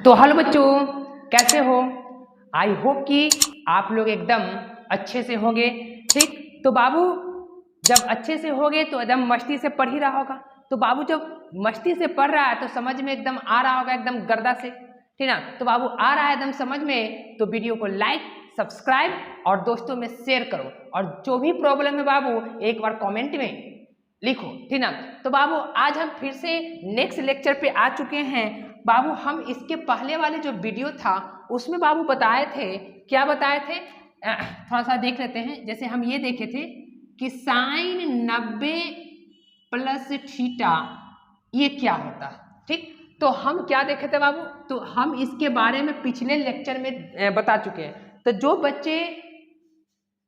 तो हेलो बच्चों, कैसे हो? आई होप कि आप लोग एकदम अच्छे से होंगे। ठीक, तो बाबू जब अच्छे से होगे तो एकदम मस्ती से पढ़ ही रहा होगा। तो बाबू जब मस्ती से पढ़ रहा है तो समझ में एकदम आ रहा होगा, एकदम गर्दा से, ठीक ना। तो बाबू आ रहा है एकदम समझ में, तो वीडियो को लाइक, सब्सक्राइब और दोस्तों में शेयर करो। और जो भी प्रॉब्लम है बाबू एक बार कमेंट में लिखो, ठीक ना। तो बाबू आज हम फिर से नेक्स्ट लेक्चर पे आ चुके हैं। बाबू हम इसके पहले वाले जो वीडियो था उसमें बाबू बताए थे, क्या बताए थे, थोड़ा सा देख लेते हैं। जैसे हम ये देखे थे कि साइन 90 प्लस थीटा ये क्या होता है। ठीक, तो हम क्या देखे थे बाबू, तो हम इसके बारे में पिछले लेक्चर में बता चुके हैं। तो जो बच्चे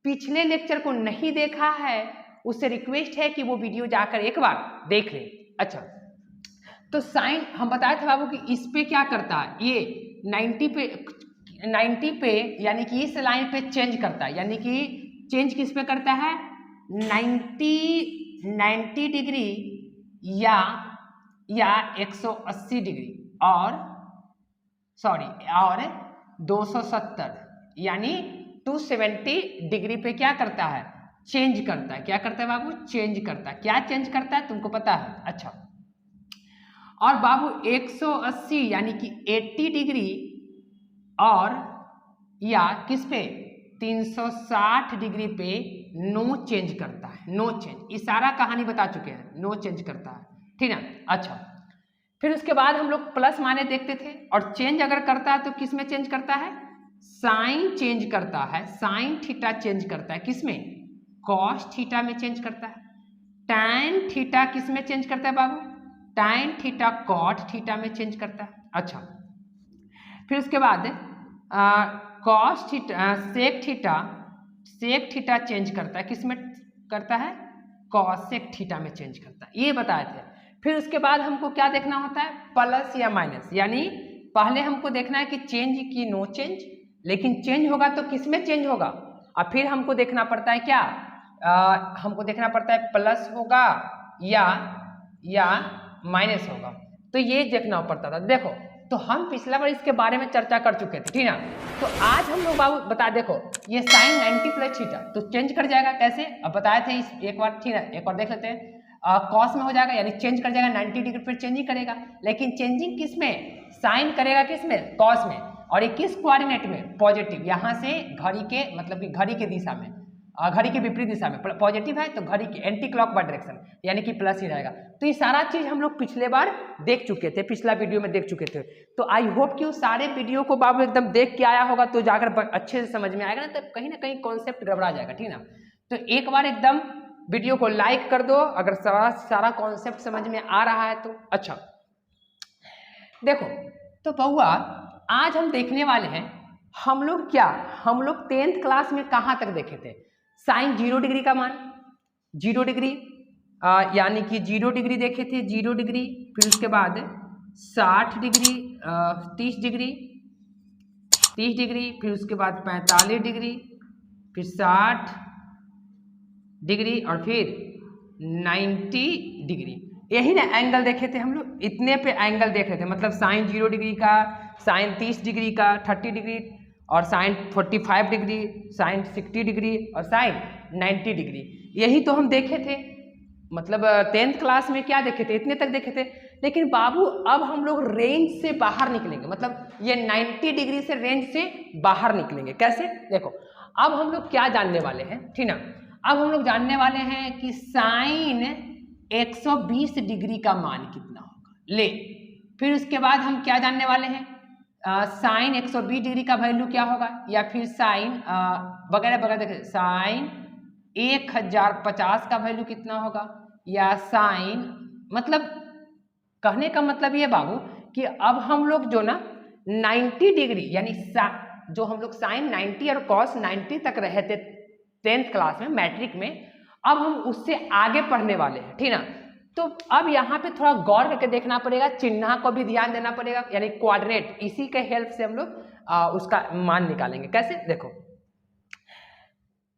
पिछले लेक्चर को नहीं देखा है उससे रिक्वेस्ट है कि वो वीडियो जाकर एक बार देख ले। अच्छा, तो साइन हम बताए थे बाबू कि इस पे क्या करता है, ये 90 पे यानी कि इस लाइन पे चेंज करता है, यानी कि चेंज किस पे करता है, 90 डिग्री या 180 डिग्री और 270 यानी 270 डिग्री पे क्या करता है, चेंज करता है। क्या करता है बाबू, चेंज करता है। क्या चेंज करता है तुमको पता है? अच्छा, और बाबू 180 यानी कि 80 डिग्री और या किस पे, 360 डिग्री पे नो चेंज करता है। नो चेंज, इशारा कहानी बता चुके हैं, नो चेंज करता है, ठीक है। अच्छा, फिर उसके बाद हम लोग प्लस माने देखते थे, और चेंज अगर करता है तो किस में चेंज करता है, साइन चेंज करता है, साइन थीटा चेंज करता है, किस में, कॉस थीटा में चेंज करता है। टैन थीटा किस में चेंज करता है बाबू, टैन थीटा कॉट थीटा में चेंज करता है। अच्छा, फिर उसके बाद cos theta sec theta change करता है, किस में करता है, कॉसेक थीटा में चेंज करता है, ये बताए थे। फिर उसके बाद हमको क्या देखना होता है, प्लस या माइनस, यानी पहले हमको देखना है कि चेंज की नो चेंज, लेकिन चेंज होगा तो किस में चेंज होगा, और फिर हमको देखना पड़ता है क्या, हमको देखना पड़ता है प्लस होगा या माइनस होगा, तो ये देखना पड़ता था। देखो, तो हम पिछला बार इसके बारे में चर्चा कर चुके थे, ठीक ना। तो आज हम लोग बाबू बता, देखो ये साइन 90 प्लस थीटा तो चेंज कर जाएगा, कैसे अब बताए थे इस एक बार, ठीक है, एक बार देख लेते हैं। कॉस में हो जाएगा, यानी चेंज कर जाएगा 90 डिग्री पर चेंज ही करेगा, लेकिन चेंजिंग किस में, साइन करेगा किस में, कॉस में, और ये किस कोऑर्डिनेट में, पॉजिटिव, यहाँ से घड़ी के मतलब कि घड़ी के दिशा में, घड़ी के विपरीत दिशा में, पॉजिटिव है तो घड़ी की एंटी क्लॉकवाइज डायरेक्शन यानी कि प्लस ही रहेगा। तो ये सारा चीज हम लोग पिछले बार देख चुके थे, पिछला वीडियो में देख चुके थे। तो आई होप कि उस सारे वीडियो को बाबू एकदम देख के आया होगा, तो जाकर अच्छे से समझ में आएगा ना, तो कहीं ना कहीं कॉन्सेप्ट गड़बड़ा जाएगा, ठीक ना। तो एक बार एकदम वीडियो को लाइक कर दो अगर सारा कॉन्सेप्ट समझ में आ रहा है तो। अच्छा, देखो तो बउआ आज हम देखने वाले हैं, हम लोग 10th क्लास में कहाँ तक देखे थे, साइन 0 डिग्री का मान 0 डिग्री यानी कि 0 डिग्री देखे थे, 0 डिग्री, फिर उसके बाद 60 डिग्री, 30 डिग्री, फिर उसके बाद 45 डिग्री, फिर 60 डिग्री और फिर 90 डिग्री। यही ना एंगल देखे थे हम लोग, इतने पे एंगल देख रहे थे, मतलब साइन 0 डिग्री का, साइन 30 डिग्री का, 30 डिग्री और साइन 45 डिग्री, साइन 60 डिग्री और साइन 90 डिग्री, यही तो हम देखे थे। मतलब 10th क्लास में क्या देखे थे, इतने तक देखे थे। लेकिन बाबू अब हम लोग रेंज से बाहर निकलेंगे, मतलब ये 90 डिग्री से रेंज से बाहर निकलेंगे। कैसे, देखो अब हम लोग क्या जानने वाले हैं, ठीक ना। अब हम लोग जानने वाले हैं कि साइन 120 डिग्री का मान कितना होगा, ले। फिर उसके बाद हम क्या जानने वाले हैं, साइन 120 डिग्री का वैल्यू क्या होगा, या फिर साइन वगैरह वगैरह देखें, साइन 1050 का वैल्यू कितना होगा, या साइन, मतलब कहने का मतलब ये बाबू कि अब हम लोग जो ना 90 डिग्री यानी जो हम लोग साइन 90 और कॉस 90 तक रहे थे 10th क्लास में, मैट्रिक में, अब हम उससे आगे पढ़ने वाले हैं, ठीक ना। तो अब यहाँ पे थोड़ा गौर करके देखना पड़ेगा, चिन्ह को भी ध्यान देना पड़ेगा, यानी कोऑर्डिनेट, इसी के हेल्प से हम लोग उसका मान निकालेंगे। कैसे, देखो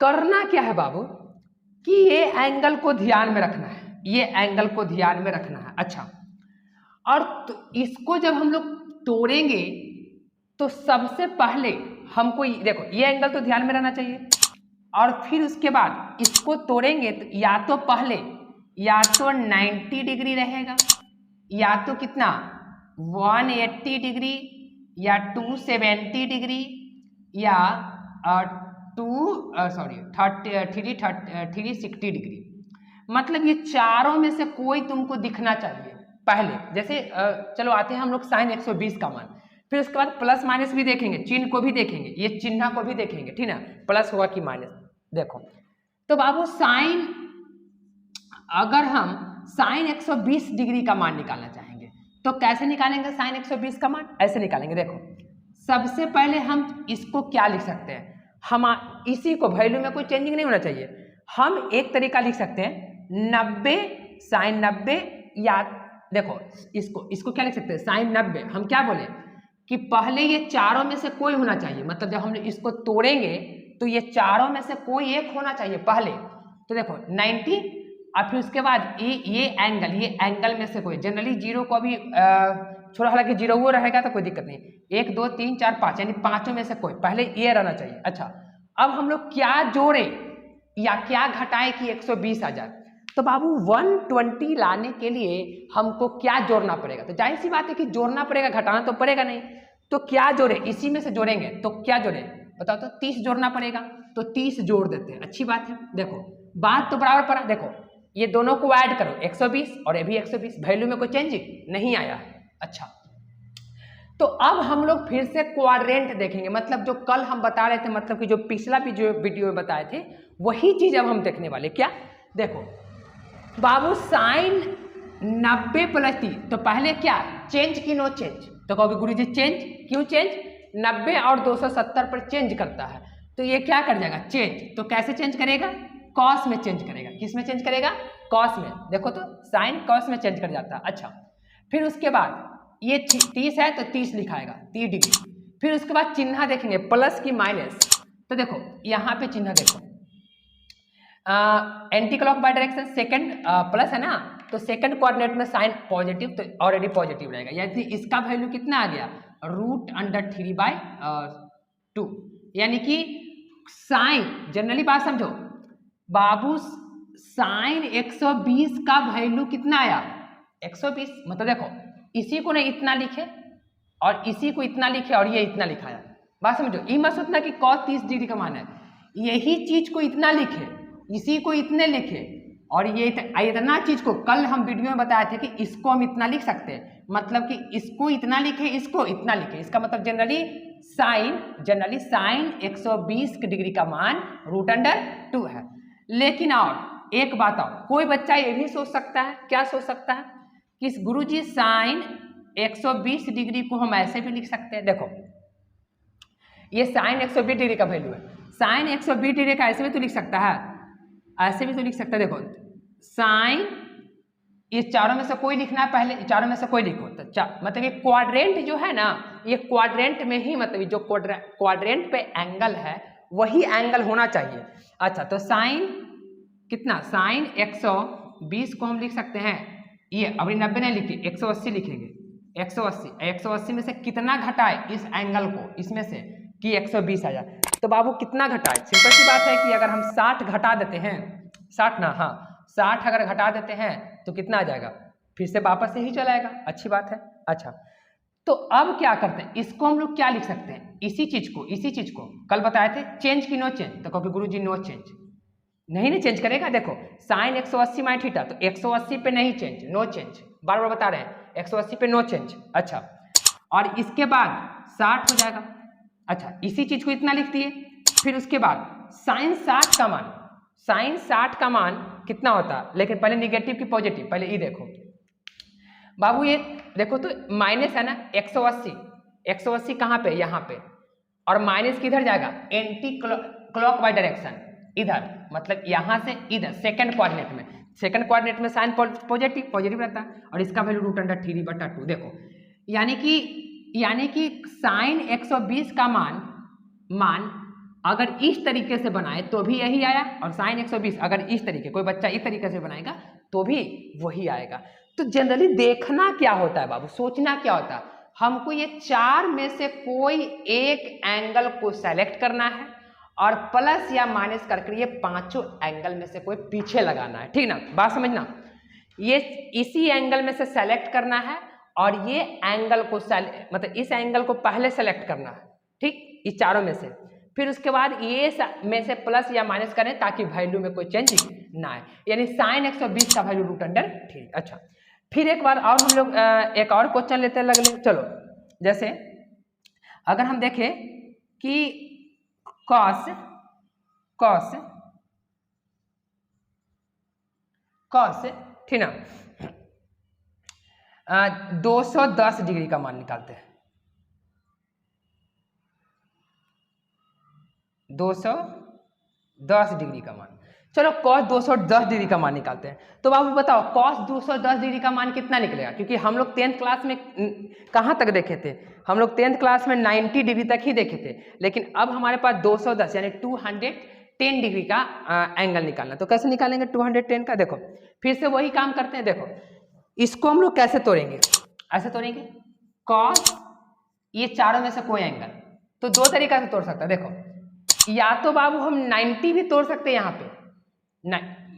करना क्या है बाबू कि ये एंगल को ध्यान में रखना है, ये एंगल को ध्यान में रखना है। अच्छा, और तो इसको जब हम लोग तोड़ेंगे तो सबसे पहले हमको देखो ये एंगल तो ध्यान में रहना चाहिए, और फिर उसके बाद इसको तोड़ेंगे तो या तो पहले या तो 90 डिग्री रहेगा, या तो कितना 180 डिग्री, या 270 डिग्री, या 360 डिग्री। मतलब ये चारों में से कोई तुमको दिखना चाहिए पहले। जैसे चलो आते हैं हम लोग साइन 120 का मान, फिर उसके बाद प्लस माइनस भी देखेंगे, चिन्ह को भी देखेंगे, ये चिन्ह को भी देखेंगे, ठीक ना, प्लस होगा कि माइनस। देखो तो बाबू साइन, अगर हम साइन 120 डिग्री का मान निकालना चाहेंगे तो कैसे निकालेंगे साइन 120 का मान? ऐसे निकालेंगे। देखो सबसे पहले हम इसको क्या लिख सकते हैं, हम इसी को वैल्यू में कोई चेंजिंग नहीं होना चाहिए। हम एक तरीका लिख सकते हैं 90 साइन 90, या देखो इसको क्या लिख सकते हैं साइन 90। हम क्या बोले कि पहले ये चारों में से कोई होना चाहिए, मतलब जब हम इसको तोड़ेंगे तो ये चारों में से कोई एक होना चाहिए पहले। तो देखो 90, और फिर उसके बाद ये एंगल में से कोई, जनरली जीरो को भी छोड़ा, हालांकि जीरो वो रहेगा तो कोई दिक्कत नहीं, 1 2 3 4 5 यानी पांचों में से कोई पहले ये रहना चाहिए। अच्छा अब हम लोग क्या जोड़े या क्या घटाए कि 120 आ जाए? तो बाबू 120 लाने के लिए हमको क्या जोड़ना पड़ेगा? तो जाहिर सी बात है कि जोड़ना पड़ेगा, घटाना तो पड़ेगा नहीं। तो क्या जोड़े? इसी में से जोड़ेंगे तो क्या जोड़े बताओ? तो 30 जोड़ना पड़ेगा, तो 30 जोड़ देते हैं। अच्छी बात है। देखो बात तो बराबर पड़ा। देखो ये दोनों को ऐड करो 120 और ये भी 120, वैल्यू में कोई चेंज नहीं आया है। अच्छा तो अब हम लोग फिर से क्वाड्रेंट देखेंगे, मतलब जो कल हम बता रहे थे, मतलब कि जो पिछला भी जो वीडियो में बताए थे वही चीज अब हम देखने वाले। क्या? देखो बाबू साइन 90 प्लस 30, तो पहले क्या चेंज की नो चेंज? तो कहोगे गुरुजी चेंज क्यों? चेंज 90 और 270 पर चेंज करता है, तो ये क्या कर जाएगा चेंज। तो कैसे चेंज करेगा? कॉस में चेंज करेगा। किस में चेंज करेगा? कॉस में। देखो तो साइन कॉस में चेंज कर जाता है। अच्छा फिर उसके बाद ये 30 है तो 30 लिखाएगा 30 डिग्री। फिर उसके बाद चिन्ह देखेंगे प्लस की माइनस, तो देखो यहाँ पे चिन्ह देखो anti clock by direction, second plus है ना, तो सेकंड कोऑर्डिनेट में साइन पॉजिटिव, तो ऑलरेडी पॉजिटिव रहेगा, यानी इसका वैल्यू कितना आ गया √3/2। यानी कि साइन, जनरली बात समझो बाबू, साइन 120 का वैल्यू कितना आया 120। मतलब देखो इसी को ना इतना लिखे और इसी को इतना लिखे और ये इतना लिखाया। बात समझो, ये मत सोचना कि cos 30 डिग्री का मान है, यही चीज को इतना लिखे, इसी को इतने लिखे, और ये इतना चीज को कल हम वीडियो में बताए थे कि इसको हम इतना लिख सकते हैं, मतलब कि इसको इतना लिखे, इसको इतना लिखे। इसका मतलब जनरली साइन 120 डिग्री का मान √2 है। लेकिन और एक बात और, कोई बच्चा ये भी सोच सकता है, क्या सोच सकता है कि गुरुजी साइन 120 डिग्री को हम ऐसे भी लिख सकते हैं। देखो ये साइन 120 डिग्री का वैल्यू है, साइन 120 डिग्री का ऐसे भी तो लिख सकता है, ऐसे भी तो लिख सकता है। देखो साइन, ये चारों में से कोई लिखना है, पहले चारों में से कोई लिखो तो मतलब ये क्वाड्रेंट जो है ना, ये क्वाड्रेंट में ही, मतलब जो क्वाड्रेंट पे एंगल है वही एंगल होना चाहिए। अच्छा तो साइन कितना, साइन 120 को हम लिख सकते हैं, ये अभी 90 नहीं लिखे 180 लिखेंगे। 180 में से कितना घटाए इस एंगल को, इसमें से कि 120 आ जाए। तो बाबू कितना घटाए? सिंपल सी बात है कि अगर हम 60 घटा देते हैं, 60 ना, हाँ 60 अगर घटा देते हैं तो कितना आ जाएगा, फिर से वापस यही चला आएगा। अच्छी बात है। अच्छा तो अब क्या करते हैं, इसको हम लोग क्या लिख सकते हैं, इसी चीज को कल बताए थे चेंज की नो चेंज। तो कहोगे गुरुजी नो चेंज, नहीं चेंज करेगा। देखो साइन 180 माइन थीटा, तो 180 पे नहीं चेंज, नो चेंज, बार बार बता रहे हैं 180 पे नो चेंज। अच्छा और इसके बाद 60 हो जाएगा। अच्छा इसी चीज को इतना लिख दिए। फिर उसके बाद साइन 60 का मान, साइन 60 का मान कितना होता है, लेकिन पहले निगेटिव की पॉजिटिव, पहले ये देखो बाबू, ये देखो तो माइनस है ना 180 कहाँ पे, यहाँ पे, और माइनस किधर जाएगा एंटी क्लॉक बाय डायरेक्शन इधर, मतलब यहाँ से इधर सेकंड कोऑर्डिनेट में साइन पॉजिटिव रहता है, और इसका वैल्यू √3/2। देखो यानी कि साइन 120 का मान अगर इस तरीके से बनाए तो भी यही आया, और साइन 120 अगर इस तरीके, कोई बच्चा इस तरीके से बनाएगा तो भी वही आएगा। तो जनरली देखना क्या होता है बाबू, सोचना क्या होता है, हमको ये चार में से कोई एक एंगल को सेलेक्ट करना है और प्लस या माइनस करके ये पांचों एंगल में से कोई पीछे लगाना है, ठीक ना। बात समझना, ये इसी एंगल में से सेलेक्ट करना है और ये एंगल को मतलब इस एंगल को पहले सेलेक्ट करना है, ठीक, इस चारों में से। फिर उसके बाद ये में से प्लस या माइनस करें ताकि वैल्यू में कोई चेंज ना आए, यानी साइन 120 का वैल्यू √अंडर। अच्छा, फिर एक बार और हम लोग एक और क्वेश्चन लेते हैं लगले। चलो, जैसे अगर हम देखें कि कॉस ठीक ना, 210 डिग्री का मान निकालते हैं। 210 डिग्री का मान। चलो कॉस 210 डिग्री का मान निकालते हैं। तो बाबू बताओ कॉस 210 डिग्री का मान कितना निकलेगा? क्योंकि हम लोग 10th क्लास में कहाँ तक देखे थे? हम लोग 10th क्लास में 90 डिग्री तक ही देखे थे, लेकिन अब हमारे पास 210 यानी 210 डिग्री का एंगल निकालना। तो कैसे निकालेंगे 210 का? देखो फिर से वही काम करते हैं। देखो इसको हम लोग कैसे तोड़ेंगे? ऐसे तोड़ेंगे, कॉस ये चारों में से कोई एंगल, तो दो तरीका से तोड़ सकता है। देखो, या तो बाबू हम 90 भी तोड़ सकते हैं यहाँ पे,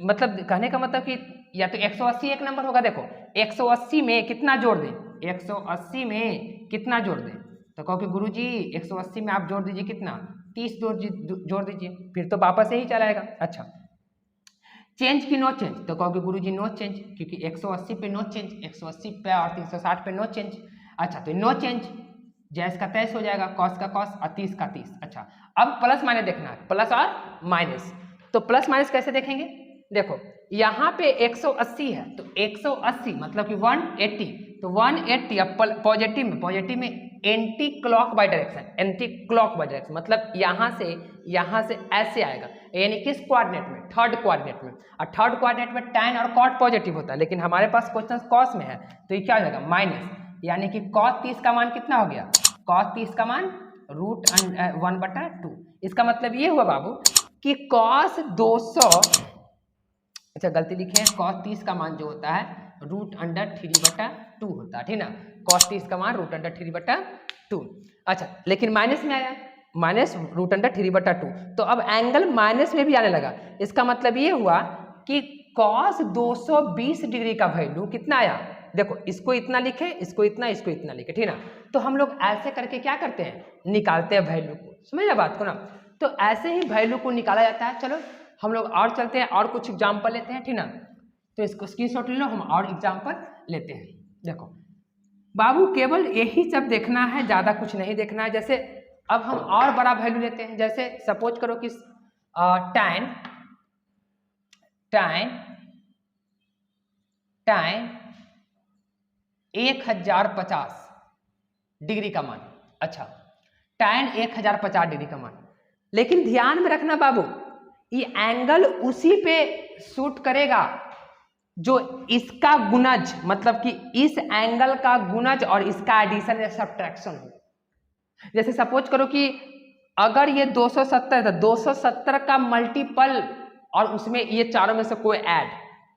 मतलब कहने का मतलब कि या तो 180 एक नंबर होगा। देखो 180 में कितना जोड़ दें? 180 में कितना जोड़ दें? तो कहो कि गुरुजी 180 में आप जोड़ दीजिए कितना? 30 जोड़ दीजिए, फिर तो वापस यही चला आएगा। अच्छा, चेंज की नो चेंज? तो कहो कि गुरुजी नो चेंज, क्योंकि 180 पे नो चेंज, 180 पे और 360 पे नो चेंज। अच्छा, तो नो चेंज, जैस का तैस हो जाएगा, कॉस का कॉस और 30 का 30। अच्छा, अब प्लस माइनस देखना है, प्लस और माइनस। तो प्लस माइनस कैसे देखेंगे? देखो यहाँ पे 180 है, तो 180 मतलब कि 180, तो 180 अब पॉजिटिव में एंटी क्लॉक बाई डायरेक्शन, मतलब यहाँ से ऐसे आएगा, यानी किस कोऑर्डिनेट में? थर्ड कोऑर्डिनेट में। और थर्ड कोऑर्डिनेट में टैन और कॉट पॉजिटिव होता है, लेकिन हमारे पास क्वेश्चन कॉस में है, तो ये क्या हो जाएगा? माइनस, यानी कि cos 30 का मान कितना हो गया? cos 30 का मान √1/2। इसका मतलब ये हुआ बाबू कि cos 200, अच्छा गलती लिखे हैं, cos 30 का मान जो होता है √3/2 होता है, ठीक ना। cos 30 का मान √3/2। अच्छा, लेकिन माइनस में आया, माइनस √3/2, तो अब एंगल माइनस में भी आने लगा। इसका मतलब ये हुआ कि cos 220 डिग्री का वैल्यू कितना आया? देखो इसको इतना लिखे, इसको इतना लिखे, ठीक ना। तो हम लोग ऐसे करके क्या करते हैं? निकालते हैं वैल्यू को, समझ रहे बात को ना। तो ऐसे ही वैल्यू को निकाला जाता है। चलो हम लोग और चलते हैं, और कुछ एग्जाम्पल लेते हैं, ठीक ना। तो इसको स्क्रीनशॉट ले लो, हम और एग्जाम्पल लेते हैं। देखो बाबू केवल यही सब देखना है, ज्यादा कुछ नहीं देखना है। जैसे अब हम और बड़ा वैल्यू लेते हैं, जैसे सपोज करो कि tan 1050 डिग्री का मान। अच्छा, tan 1050 डिग्री का मान, लेकिन ध्यान में रखना बाबू, ये एंगल उसी पे शूट करेगा जो इसका गुणज, मतलब कि इस एंगल का गुणज और इसका एडिशन या सब्ट्रैक्शन हो। जैसे सपोज करो कि अगर ये 270 था, 270 का मल्टीपल और उसमें ये चारों में से कोई ऐड,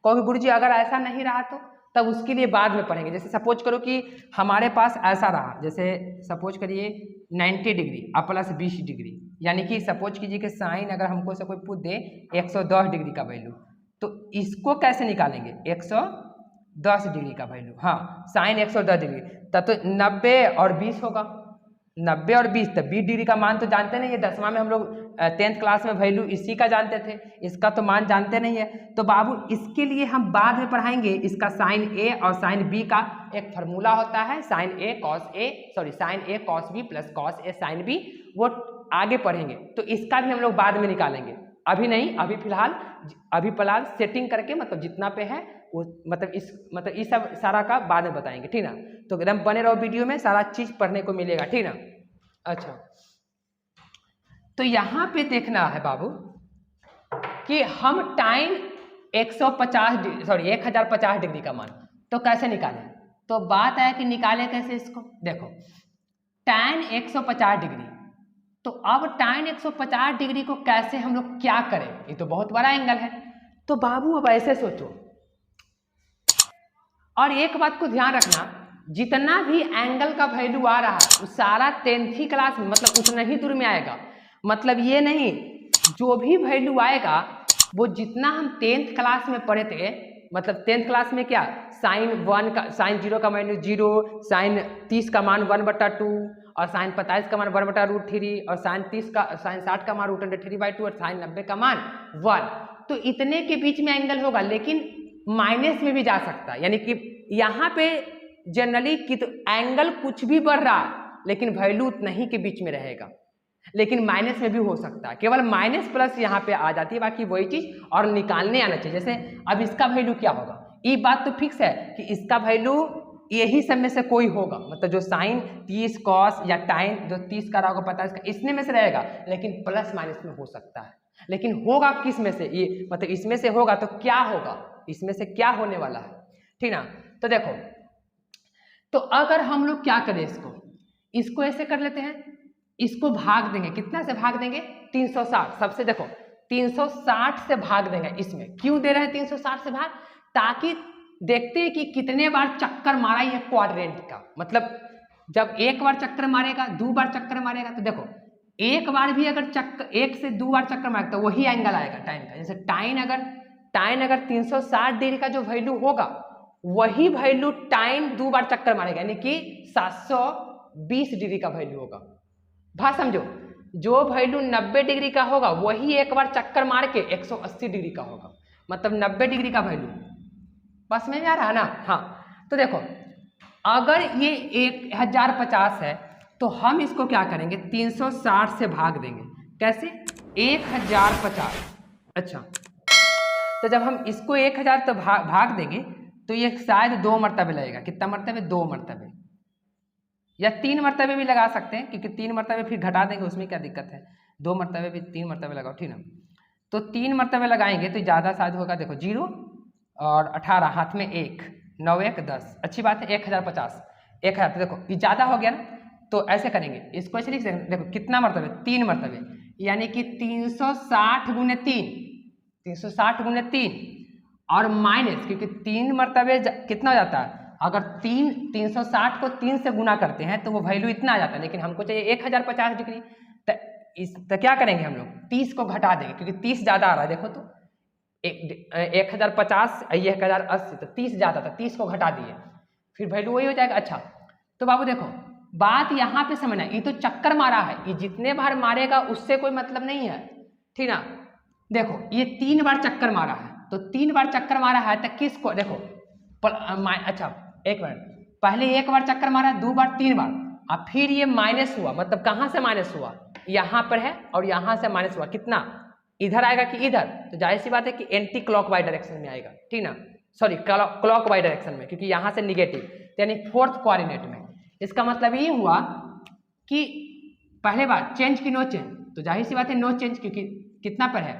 कहोगे गुरुजी अगर ऐसा नहीं रहा तो तब उसके लिए बाद में पढ़ेंगे। जैसे सपोज करो कि हमारे पास ऐसा रहा, जैसे सपोज करिए 90 डिग्री और प्लस 20 डिग्री, यानी कि सपोज कीजिए कि साइन अगर हमको से कोई पूछ दे 110 डिग्री का वैल्यू, तो इसको कैसे निकालेंगे? 110 डिग्री का वैल्यू, हाँ साइन 110 डिग्री, तब तो 90 और 20 होगा, 90 और 20, तब 20 डिग्री का मान तो जानते नहीं है। 10वां में हम लोग 10th क्लास में वैल्यू इसी का जानते थे, इसका तो मान जानते नहीं है। तो बाबू इसके लिए हम बाद में पढ़ाएंगे, इसका साइन ए और साइन बी का एक फार्मूला होता है, sign A cos B plus cos A sine B, वो आगे पढ़ेंगे। तो इसका भी हम लोग बाद में निकालेंगे, अभी नहीं, अभी फिलहाल सेटिंग करके, मतलब जितना पे है वो, मतलब इस सब सारा का बाद में बताएंगे, ठीक ना। तो एकदम बने रहो वीडियो में, सारा चीज पढ़ने को मिलेगा, ठीक ना। अच्छा, तो यहाँ पे देखना है बाबू कि हम टाइम 1050 डिग्री का मान तो कैसे निकालें। तो बात है कि निकाले कैसे इसको। देखो tan 150 डिग्री, तो अब tan 150 डिग्री को कैसे हम लोग क्या करें, ये तो बहुत बड़ा एंगल है। तो बाबू अब ऐसे सोचो, और एक बात को ध्यान रखना, जितना भी एंगल का वैल्यू आ रहा है वो सारा 10th क्लास में मतलब उतना ही दूर में आएगा। मतलब ये नहीं, जो भी वैल्यू आएगा वो जितना हम 10th क्लास में पढ़े थे, मतलब 10th क्लास में क्या साइन 0 का वैल्यू 0, साइन 30 का मान 1/2 और साइन 45 का मान 1/√3 और साइन 60 का मान √3/2 और साइन 90 का मान 1। तो इतने के बीच में एंगल होगा, लेकिन माइनस में भी जा सकता है। यानी कि यहाँ पे जनरली एंगल कुछ भी बढ़ रहा है लेकिन वैल्यू उतना ही के बीच में रहेगा, लेकिन माइनस में भी हो सकता है। केवल माइनस प्लस यहाँ पे आ जाती है, बाकी वही चीज और निकालने आना चाहिए। जैसे अब इसका वैल्यू क्या होगा, ये बात तो फिक्स है कि इसका वैल्यू यही सब में से कोई होगा, मतलब जो साइन 30 कॉस या टाइन जो 30 का रहा होगा 50 का, इसमें में से रहेगा, लेकिन प्लस माइनस में हो सकता है। लेकिन होगा किस में से, ये मतलब इसमें से होगा तो क्या होगा, इसमें से क्या होने वाला है, ठीक ना। तो देखो, तो अगर हम लोग क्या करें, इसको ऐसे कर लेते हैं, इसको भाग देंगे, कितना से भाग देंगे 360। सबसे देखो 360 से भाग देंगे। इसमें क्यों दे रहे हैं 360 से भाग, ताकि देखते हैं कि कितने बार चक्कर मारा ये क्वाड्रेंट का। मतलब जब एक बार चक्कर मारेगा, 2 बार चक्कर मारेगा, तो देखो एक बार भी अगर चक्कर 1 से 2 बार चक्कर मारेगा तो वही एंगल आएगा टाइन का। जैसे टाइन अगर 360 डिग्री का जो वैल्यू होगा वही वैल्यू टाइन 2 बार चक्कर मारेगा, यानी कि 720 डिग्री का वैल्यू होगा। बात समझो, जो वैल्यू 90 डिग्री का होगा वही एक बार चक्कर मार के 180 डिग्री का होगा, मतलब 90 डिग्री का वैल्यू। बस में आ रहा है ना। हाँ, तो देखो अगर ये 1050 है तो हम इसको क्या करेंगे 360 से भाग देंगे। कैसे, 1050। अच्छा, तो जब हम इसको 1000 तो भाग देंगे तो ये शायद 2 मरतबे लगेगा। कितना मरतबे, 2 मरतबे, या 3 मरतबे भी लगा सकते हैं, क्योंकि 3 मरतबे फिर घटा देंगे, उसमें क्या दिक्कत है। 2 मरतबे भी 3 मरतबे लगाओ, ठीक ना। तो 3 मरतबे लगाएंगे तो ज़्यादा शायद होगा। देखो 0 और 18, हाथ में 1, 9 1 10। अच्छी बात है, 1050 1000। तो देखो ये ज़्यादा हो गया ना, तो ऐसे करेंगे, इसको ऐसे लिख देंगे। देखो कितना मरतबे, 3 मरतबे, यानी कि 360 गुने 3, 360 गुने 3 और माइनस, क्योंकि 3 मरतबे कितना हो जाता है, अगर 360 को 3 से गुना करते हैं तो वो वैल्यू इतना आ जाता है, लेकिन हमको चाहिए 1050 डिग्री। तो क्या करेंगे हम लोग, 30 को घटा देंगे, क्योंकि 30 ज़्यादा आ रहा है। देखो तो 1050 ये 1080, तो 30 ज़्यादा था, 30 को घटा दिए, फिर वैल्यू वही हो जाएगा। अच्छा, तो बाबू देखो बात यहाँ पे समझना, ये तो चक्कर मारा है, ये जितने बार मारेगा उससे कोई मतलब नहीं है, ठीक ना। देखो ये 3 बार चक्कर मारा है, तो 3 बार चक्कर मारा है तो किसको, देखो अच्छा एक मिनट, पहले 1 बार चक्कर मारा, 2 बार, 3 बार, अब फिर ये माइनस हुआ। मतलब कहाँ से माइनस हुआ, यहाँ पर है और यहाँ से माइनस हुआ। कितना, इधर आएगा कि इधर, तो जाहिर सी बात है कि एंटी क्लॉकवाइज डायरेक्शन में आएगा, ठीक ना, सॉरी क्लॉकवाइज डायरेक्शन में, क्योंकि यहाँ से निगेटिव, यानी 4th कोऑर्डिनेट में। इसका मतलब ये हुआ कि पहले बार चेंज की नो चेंज, तो जाहिर सी बात है नो चेंज, क्योंकि कितना पर है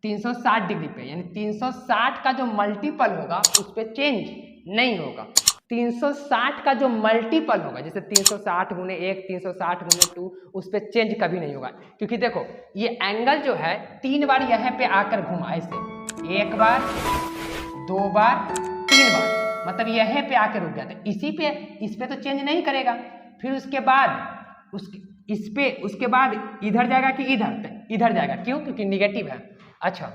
360 डिग्री पे, यानी 360 का जो मल्टीपल होगा उस पर चेंज नहीं होगा। 360 का जो मल्टीपल होगा, जैसे 360 गुने 1, 360 गुने 2, उस पर चेंज कभी नहीं होगा, क्योंकि देखो ये एंगल जो है 3 बार यहाँ पे आकर घुमा, ऐसे 1 बार, 2 बार, 3 बार, मतलब यहाँ पे आकर रुक गया। तो इस पे तो चेंज नहीं करेगा। फिर उसके बाद उसके बाद इधर जाएगा कि इधर जाएगा, क्यों, क्योंकि निगेटिव है। अच्छा,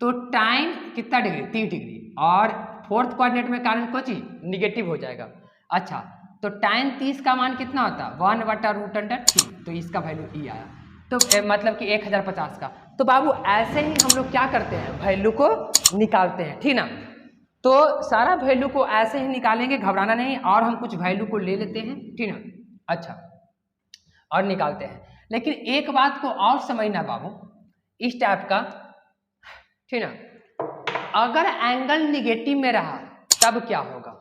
तो टाइम कितना डिग्री, 30 डिग्री, और 4th कोऑर्डिनेट में कारण कोई चीज निगेटिव हो जाएगा। अच्छा, तो टाइम 30 का मान कितना होता है 1/√3, तो इसका वैल्यू ई आया। तो मतलब कि 1050 का। तो बाबू ऐसे ही हम लोग क्या करते हैं, वैल्यू को निकालते हैं, ठीक ना। तो सारा वैल्यू को ऐसे ही निकालेंगे, घबराना नहीं, और हम कुछ वैल्यू को ले लेते हैं, ठीक ना। अच्छा, और निकालते हैं, लेकिन एक बात को और समझना बाबू, इस टाइप का, ठीक ना। अगर एंगल निगेटिव में रहा तब क्या होगा,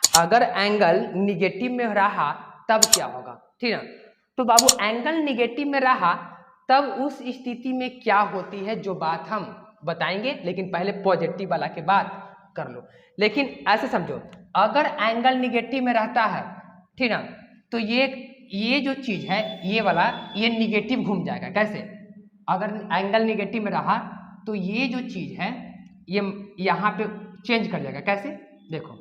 अगर एंगल निगेटिव में रहा तब क्या होगा, ठीक ना। तो बाबू एंगल निगेटिव में रहा तब उस स्थिति में क्या होती है, जो बात हम बताएंगे, लेकिन पहले पॉजिटिव वाला के बाद कर लो। लेकिन ऐसे समझो, अगर एंगल निगेटिव में रहता है, ठीक ना, तो ये जो चीज है, ये वाला, ये निगेटिव घूम जाएगा। कैसे, अगर एंगल निगेटिव में रहा तो ये जो चीज है ये यहाँ पे चेंज कर जाएगा। कैसे, देखो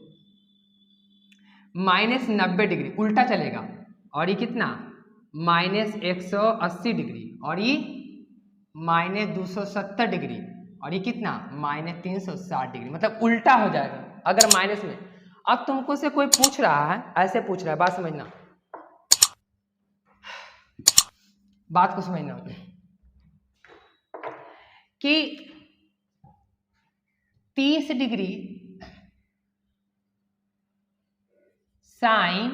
-90 डिग्री, उल्टा चलेगा। और ये कितना -180 डिग्री, और ये -270 डिग्री, और ये कितना -360 डिग्री, मतलब उल्टा हो जाएगा अगर माइनस में। अब तुमको से कोई पूछ रहा है, ऐसे पूछ रहा है, बात समझना, बात को समझना कि 30 डिग्री साइन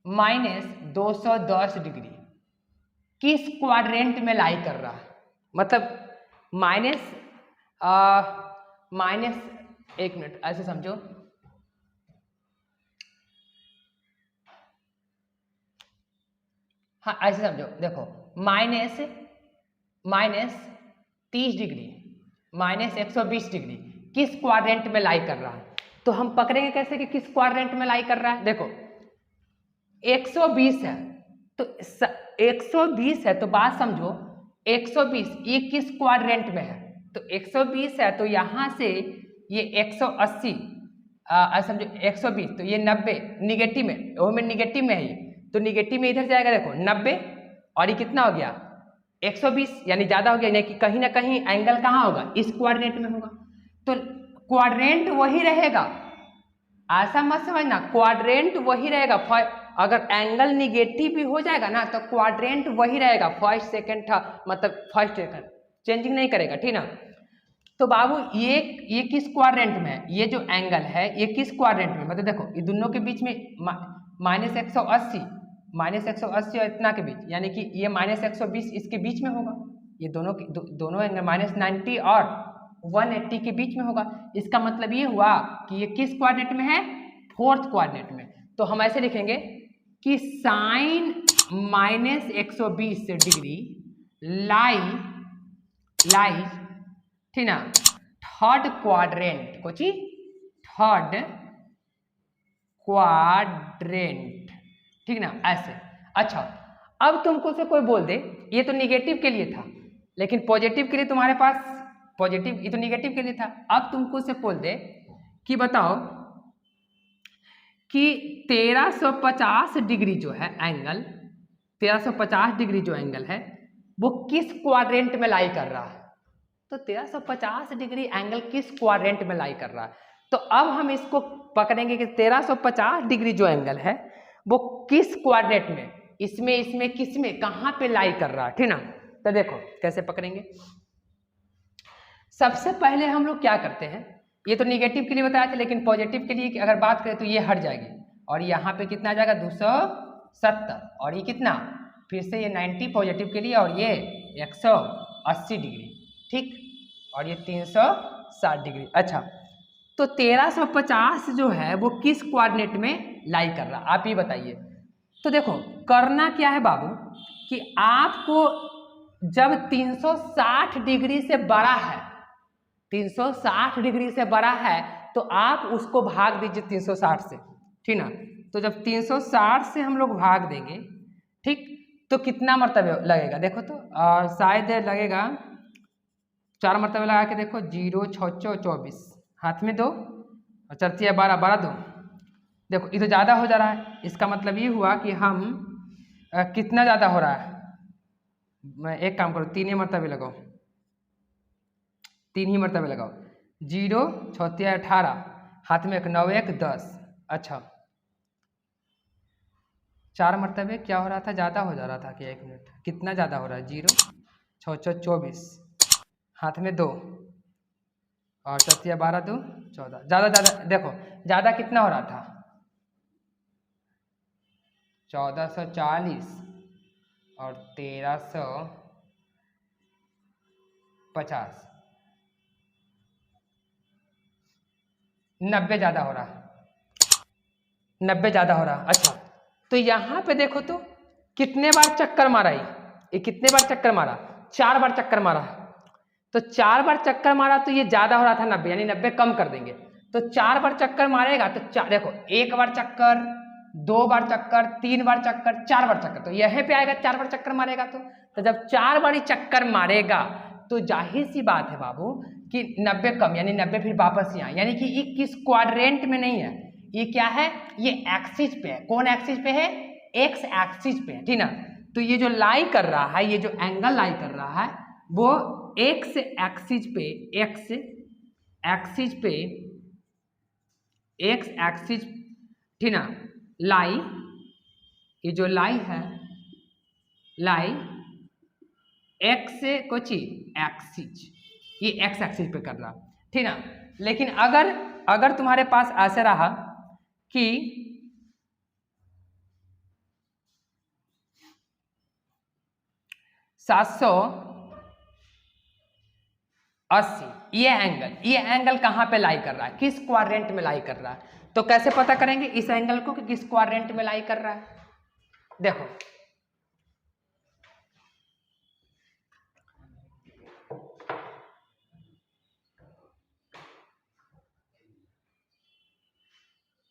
-210 डिग्री किस क्वाड्रेंट में लाई कर रहा है। मतलब माइनस एक मिनट ऐसे समझो, हाँ ऐसे समझो, देखो माइनस 30 डिग्री -120 डिग्री किस क्वाड्रेंट में लाई कर रहा है। तो हम पकड़ेंगे कैसे कि किस क्वाड्रेंट में लाई कर रहा है। देखो 120 है तो 120 है तो बात समझो, 120 ये किस क्वाड्रेंट में है। तो 120 है तो यहाँ से ये 180 समझो 120, तो ये 90 निगेटिव में, वो में निगेटिव में है ये, तो निगेटिव में इधर जाएगा, देखो 90, और ये कितना हो गया 120, यानी ज्यादा हो गया, यानी कि कहीं ना कहीं एंगल कहाँ होगा, इस क्वाड्रेंट में होगा। तो क्वाड्रेंट वही रहेगा, ऐसा मत समझना, क्वाड्रेंट वही रहेगा। अगर एंगल निगेटिव भी हो जाएगा ना तो क्वाड्रेंट वही रहेगा, फर्स्ट सेकंड थर्ड, मतलब फर्स्ट सेकंड चेंजिंग नहीं करेगा, ठीक ना। तो बाबू ये किस क्वाड्रेंट में है, ये जो एंगल है ये किस क्वाड्रेंट में, मतलब देखो ये दोनों के बीच में -180 और इतना के बीच, यानी कि ये -120 इसके बीच में होगा, ये दोनों एंगल -90 और 180 के बीच में होगा। इसका मतलब ये हुआ कि ये किस क्वाड्रेंट में है, फोर्थ क्वाड्रेंट में। तो हम ऐसे लिखेंगे कि साइन -120 डिग्री लाई ठीक ना थर्ड क्वाड्रेंट, कुछ थर्ड क्वाड्रेंट, ठीक ना ऐसे। अच्छा अब तुमको से कोई बोल दे, ये तो निगेटिव के लिए था, लेकिन पॉजिटिव के लिए तुम्हारे पास पॉजिटिव, ये तो निगेटिव के लिए था। अब तुमको से बोल दे कि बताओ कि 1350 डिग्री जो है एंगल, 1350 डिग्री जो एंगल है वो किस क्वाड्रेंट में लाई कर रहा है। तो 1350 डिग्री एंगल किस क्वाड्रेंट में लाई कर रहा है। तो अब हम इसको पकड़ेंगे कि 1350 डिग्री जो एंगल है वो किस क्वाड्रेंट में, इसमें किसमें कहाँ पे लाई कर रहा है, ठीक ना। तो देखो कैसे पकड़ेंगे। सबसे पहले हम लोग क्या करते हैं, ये तो निगेटिव के लिए बताया था, लेकिन पॉजिटिव के लिए अगर बात करें तो ये हट जाएगी, और यहाँ पे कितना आ जाएगा 270, और ये कितना फिर से ये 90 पॉजिटिव के लिए, और ये 180 डिग्री, ठीक, और ये 360 डिग्री। अच्छा तो 1350 जो है वो किस क्वाड्रेंट में लाई कर रहा, आप ही बताइए। तो देखो करना क्या है बाबू कि आपको जब 360 डिग्री से बड़ा है, 360 डिग्री से बड़ा है तो आप उसको भाग दीजिए 360 से, ठीक ना। तो जब 360 से हम लोग भाग देंगे, ठीक, तो कितना मरतबे लगेगा देखो तो, और शायद लगेगा 4 मरतबे लगा के देखो, 0 6 24, हाथ में 2 और 4 12 12 2, देखो ये तो ज़्यादा हो जा रहा है। इसका मतलब ये हुआ कि हम कितना ज़्यादा हो रहा है, मैं एक काम करो 3 ही मरतबे लगाओ, 3 ही मरतबे लगाओ, 0 6 18, हाथ में 1 9 1 10। अच्छा 4 मरतबे क्या हो रहा था, ज़्यादा हो जा रहा था क्या, 1 मिनट, कितना ज़्यादा हो रहा है, 0 6 24, हाथ में 2 और 4 12 2 14, ज़्यादा देखो ज़्यादा कितना हो रहा था 1440 और 1350, 90 ज़्यादा हो रहा, 90 ज़्यादा हो रहा। अच्छा तो यहाँ पे देखो तो कितने बार चक्कर मारा, ये कितने बार चक्कर मारा, 4 बार चक्कर मारा। तो 4 बार चक्कर मारा तो ये ज़्यादा हो रहा था 90, यानी 90 कम कर देंगे। तो 4 बार चक्कर मारेगा तो देखो 1 बार चक्कर, 2 बार चक्कर, 3 बार चक्कर, 4 बार चक्कर, तो यहीं पे आएगा 4 बार चक्कर मारेगा। तो जब 4 बार चक्कर मारेगा तो जाहिर सी बात है बाबू कि 90 कम यानी 90 फिर वापस यहाँ, यानी कि ये किस क्वाड्रेंट में नहीं है, ये क्या है, ये एक्सिस पे है। कौन एक्सिस पे है, एक्स एक्सिस पे है, ठीक ना। तो ये जो लाई कर रहा है, ये जो एंगल लाई कर रहा है वो एक्स एक्सिस पे, एक्स एक्सिस पे, एक्स एक्सिस, ठीक ना, लाई, ये जो लाई है, लाई एक्स कोची एक्सिस, ये एक्स एक्सिस पे कर रहा, ठीक ना। लेकिन अगर तुम्हारे पास ऐसे रहा कि 780, ये एंगल कहाँ पे लाई कर रहा है, किस क्वाड्रेंट में लाई कर रहा है, तो कैसे पता करेंगे इस एंगल को कि किस क्वाड्रेंट में लाई कर रहा है। देखो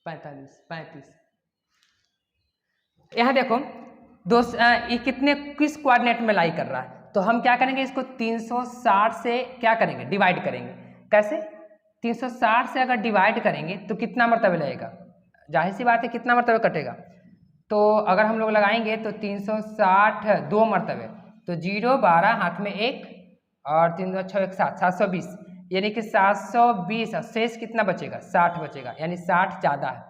पैंतीस, यहां देखो ये कितने किस क्वाड्रेंट में लाई कर रहा है, तो हम क्या करेंगे, इसको 360 से क्या करेंगे, डिवाइड करेंगे। कैसे, 360 से अगर डिवाइड करेंगे तो कितना मरतबे लगेगा, जाहिर सी बात है कितना मरतबे कटेगा, तो अगर हम लोग लगाएंगे तो 360 2 मरतबे, तो 0 12 हाथ में 1 और 3 2 6 1 7, 720, यानी कि 720, शेष कितना बचेगा, 60 बचेगा, यानी 60 ज़्यादा है।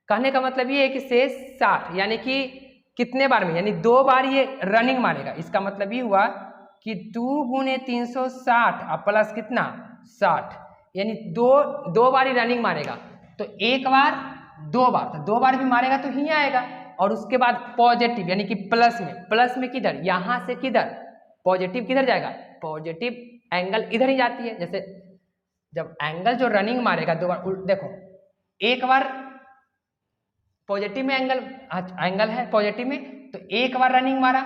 कहने का मतलब ये है कि शेष 60, यानी कि कितने बार में, यानी 2 बार ये रनिंग मारेगा। इसका मतलब ये हुआ कि 2 गुने 360 और प्लस कितना 60, यानी दो बार ही रनिंग मारेगा। तो एक बार, 2 बार, तो 2 बार भी मारेगा तो ही आएगा। और उसके बाद पॉजिटिव यानी कि प्लस में किधर, यहां से किधर, पॉजिटिव किधर जाएगा, पॉजिटिव एंगल इधर ही जाती है। जैसे जब एंगल जो रनिंग मारेगा 2 बार, देखो एक बार पॉजिटिव में एंगल है पॉजिटिव में, तो एक बार रनिंग मारा,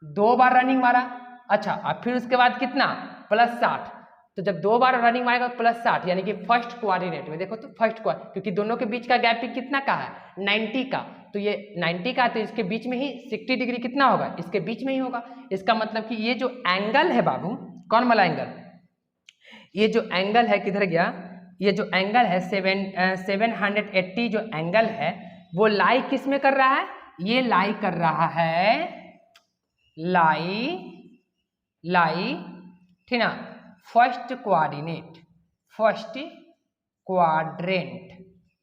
2 बार रनिंग मारा, अच्छा, और फिर उसके बाद कितना +60, तो जब 2 बार रनिंग मारेगा +60, यानी कि फर्स्ट कोऑर्डिनेट में देखो तो फर्स्ट क्योंकि दोनों के बीच का गैप भी कितना का है 90 का, तो ये 90 का, तो इसके बीच में ही 60 डिग्री कितना होगा, इसके बीच में ही होगा। इसका मतलब कि ये जो एंगल है बाबू, कौन वाला एंगल, ये जो एंगल है किधर गया, ये जो एंगल है 780 जो एंगल है वो लाई किस में कर रहा है, ये लाई कर रहा है, लाई ठीक ना, फर्स्ट क्वाड्रेंट,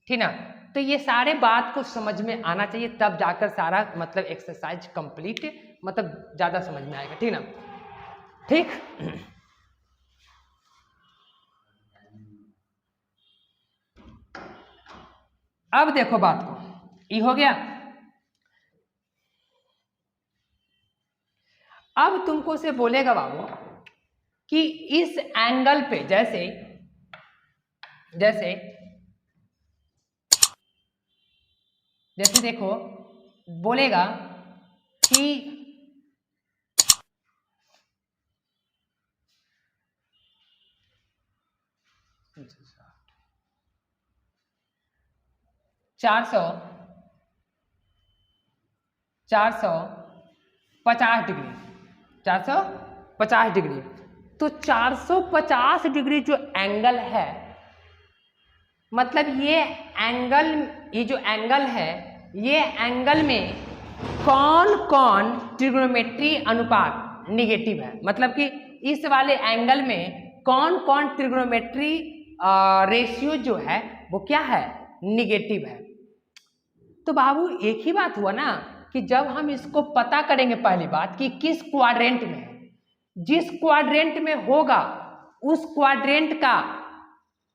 ठीक ना। तो ये सारे बात को समझ में आना चाहिए, तब जाकर सारा मतलब एक्सरसाइज कंप्लीट मतलब ज्यादा समझ में आएगा, ठीक ना। ठीक, अब देखो बात को, ये हो गया। अब तुमको से बोलेगा बाबू कि इस एंगल पे जैसे देखो, बोलेगा कि चार सौ 450 डिग्री, 450 डिग्री, तो 450 डिग्री जो एंगल है, मतलब ये जो एंगल है, ये एंगल में कौन कौन ट्रिग्नोमेट्री अनुपात निगेटिव है, मतलब कि इस वाले एंगल में कौन कौन ट्रिग्नोमेट्री रेशियो जो है वो क्या है, निगेटिव है। तो बाबू एक ही बात हुआ ना कि जब हम इसको पता करेंगे, पहली बात कि किस क्वाड्रेंट में है, जिस क्वाड्रेंट में होगा उस क्वाड्रेंट का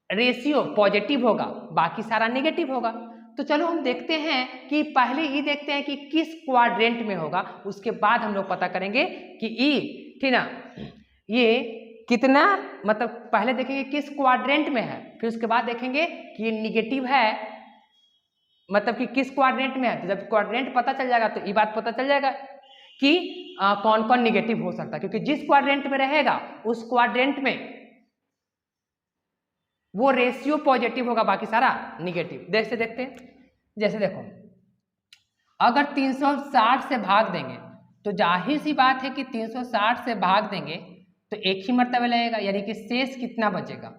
रेशियो पॉजिटिव होगा, बाकी सारा नेगेटिव होगा। तो चलो हम देखते हैं कि पहले ये देखते हैं कि किस क्वाड्रेंट में होगा, उसके बाद हम लोग पता करेंगे कि ई, ठीक ना, ये कितना, मतलब पहले देखेंगे किस क्वाड्रेंट में है, फिर उसके बाद देखेंगे कि ये निगेटिव है, मतलब कि किस क्वाड्रेंट में है। तो जब क्वाड्रेंट पता चल जाएगा तो ये बात पता चल जाएगा कि कौन कौन निगेटिव हो सकता है, क्योंकि जिस क्वाड्रेंट में रहेगा उस क्वाड्रेंट में वो रेशियो पॉजिटिव होगा, बाकी सारा निगेटिव। देखते हैं, जैसे देखो अगर 360 से भाग देंगे तो जाहिर सी बात है कि 360 से भाग देंगे तो एक ही मर्तबा लगेगा, यानी कि शेष कितना बचेगा,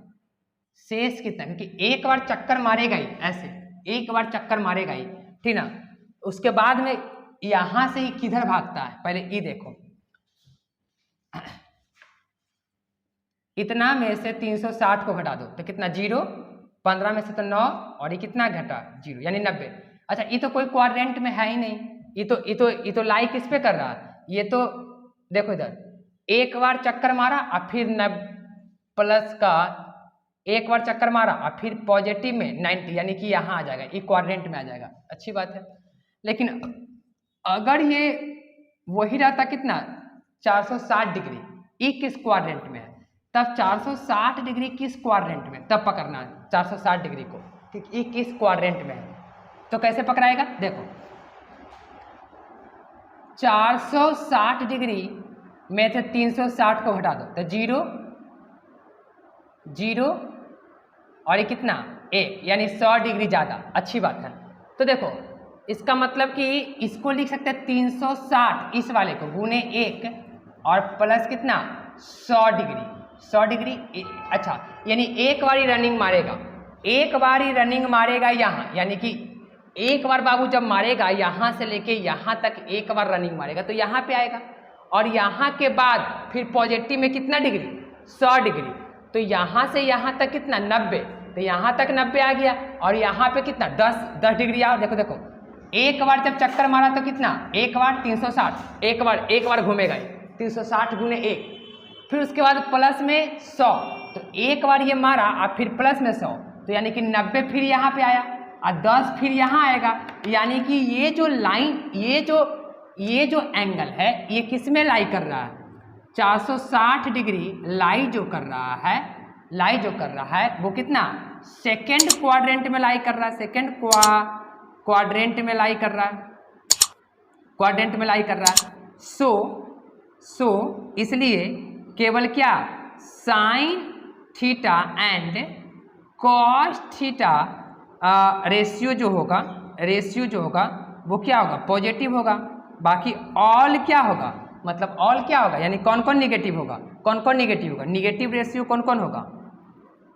शेष कितना, क्योंकि एक बार चक्कर मारेगा ही, ऐसे एक बार चक्कर मारेगा ही, ठीक ना। उसके बाद में यहां से ही किधर भागता है, पहले ये देखो, इतना में से 360 को घटा दो तो कितना 0, 15 में से तो 9 और ये कितना घटा 0 यानी 90। अच्छा ये तो कोई क्वाड्रेंट में है ही नहीं, ये तो लाई किस पे कर रहा है, ये तो देखो इधर एक बार चक्कर मारा और फिर प्लस का एक बार चक्कर मारा और फिर पॉजिटिव में 90 यानी कि यहाँ आ जाएगा, ये क्वाड्रेंट में आ जाएगा, अच्छी बात है। लेकिन अगर ये वही रहता कितना 460 डिग्री, ये किस क्वाड्रेंट में है, तब 460 डिग्री किस क्वाड्रेंट में, तब पकड़ना है 460 डिग्री को कि ये किस क्वाड्रेंट में है। तो कैसे पकड़ाएगा, देखो 460 डिग्री में से 360 को घटा दो तो 0 0 और ये कितना 1 यानी 100 डिग्री ज़्यादा, अच्छी बात है। तो देखो इसका मतलब कि इसको लिख सकते हैं 360 इस वाले को गुने 1 और प्लस कितना 100 डिग्री, 100 डिग्री। अच्छा यानी एक बार ही रनिंग मारेगा, एक बार ही रनिंग मारेगा यहाँ, यानी कि एक बार बाबू जब मारेगा यहाँ से लेके यहाँ तक एक बार रनिंग मारेगा तो यहाँ पे आएगा, और यहाँ के बाद फिर पॉजिटिव में कितना डिग्री 100 डिग्री, तो यहाँ से यहाँ तक कितना 90, तो यहाँ तक 90 आ गया, और यहाँ पे कितना 10 डिग्री आओ। देखो देखो एक बार जब चक्कर मारा तो कितना, एक बार 360, एक बार घूमेगा 360 गुने 1, फिर उसके बाद प्लस में 100, तो एक बार ये मारा और फिर प्लस में 100, तो यानी कि 90 फिर यहाँ पे आया और 10 फिर यहाँ आएगा, यानी कि ये जो लाइन ये जो एंगल है ये किस में लाई कर रहा है, 460 डिग्री लाई जो कर रहा है वो कितना सेकेंड क्वाड्रेंट में लाई कर रहा है, सेकेंड क्वाड्रेंट में लाई कर रहा है, सो इसलिए केवल क्या sine theta and cos theta ratio जो होगा वो क्या होगा पॉजिटिव होगा, बाकी ऑल क्या होगा, मतलब ऑल क्या होगा यानी कौन कौन निगेटिव होगा, निगेटिव रेशियो कौन कौन होगा,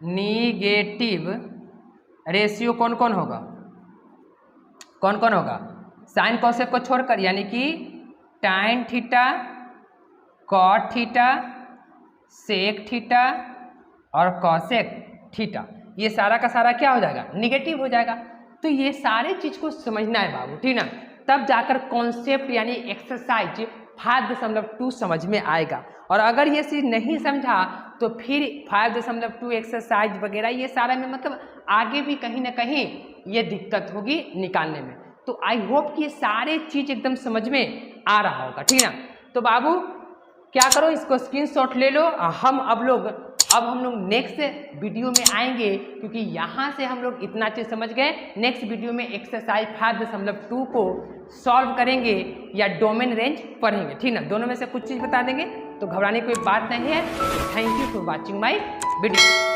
निगेटिव रेशियो कौन कौन होगा साइन कॉसेक को छोड़कर, यानी कि tan theta, cot theta, sec theta और कॉसेक थीटा, ये सारा का सारा क्या हो जाएगा निगेटिव हो जाएगा। तो ये सारे चीज को समझना है बाबू, ठीक ना, तब जाकर कॉन्सेप्ट यानी एक्सरसाइज 5.2 समझ में आएगा। और अगर ये चीज नहीं समझा तो फिर 5.2 एक्सरसाइज वगैरह ये सारा में मतलब आगे भी कहीं ना कहीं ये दिक्कत होगी निकालने में। तो आई होप कि ये सारे चीज एकदम समझ में आ रहा होगा, ठीक ना। तो बाबू क्या करो, इसको स्क्रीनशॉट ले लो। अब हम लोग नेक्स्ट वीडियो में आएंगे, क्योंकि यहाँ से हम लोग इतना चीज समझ गए। नेक्स्ट वीडियो में एक्सरसाइज 5.2 को सॉल्व करेंगे या डोमेन रेंज पढ़ेंगे, ठीक ना। दोनों में से कुछ चीज़ बता देंगे, तो घबराने की कोई बात नहीं है। Thank you for watching my video.